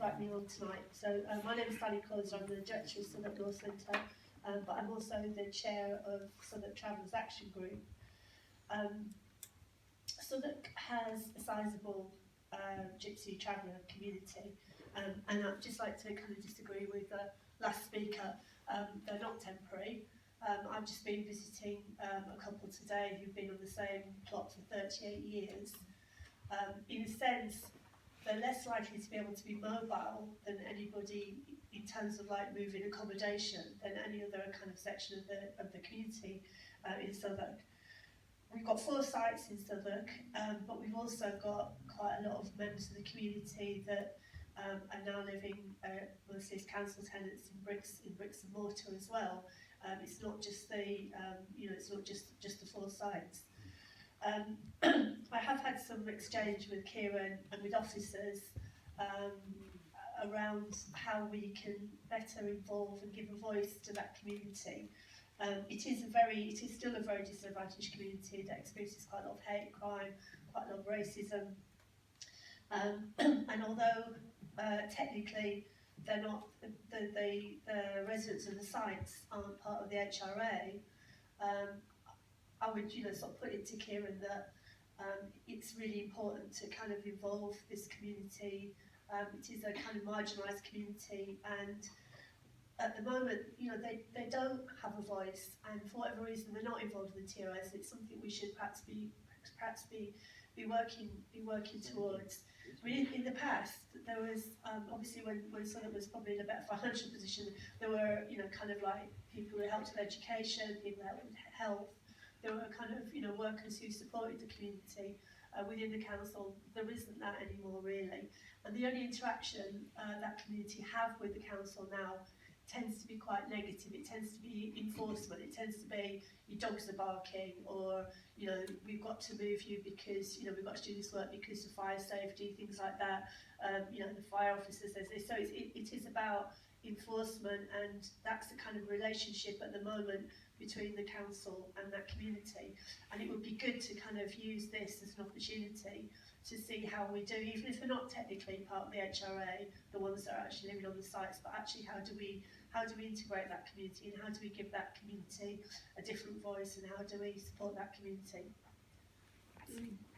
invite me on tonight. So my name is Sally Collins, I'm the Director of Southwark Law Centre, but I'm also the Chair of Southwark Travellers Action Group. Southwark has a sizeable gypsy traveller community, and I'd just like to kind of disagree with the last speaker. They're not temporary. I've just been visiting a couple today who've been on the same plot for 38 years. In a sense, they're less likely to be able to be mobile than anybody in terms of like moving accommodation than any other kind of section of the community in Southwark. We've got 4 sites in Southwark, but we've also got quite a lot of members of the community that are now living mostly as council tenants in bricks and mortar as well. It's not just the it's not just the 4 sites. I have had some exchange with Kieran and with officers around how we can better involve and give a voice to that community. It is still a very disadvantaged community that experiences quite a lot of hate crime, quite a lot of racism, and although technically they're not the residents of the sites aren't part of the HRA, I would sort of put it to Kieran that it's really important to kind of involve this community. It is a kind of marginalised community, and at the moment, they don't have a voice, and for whatever reason they're not involved in the TOS. It's something we should perhaps be working towards. I mean, in the past, there was obviously when Southwark was probably in a better financial position, there were kind of like people who helped with education, people who helped with health. There were kind of workers who supported the community within the council. There isn't that anymore really, and the only interaction that community have with the council now tends to be quite negative. It tends to be enforcement. It tends to be your dogs are barking, or we've got to move you because we've got to do this work because of fire safety, things like that. The fire officer says this. So it is about enforcement, and that's the kind of relationship at the moment between the council and that community. And it would be good to kind of use this as an opportunity to see how we do, even if we're not technically part of the HRA, the ones that are actually living on the sites, but actually how do we integrate that community, and how do we give that community a different voice, and how do we support that community?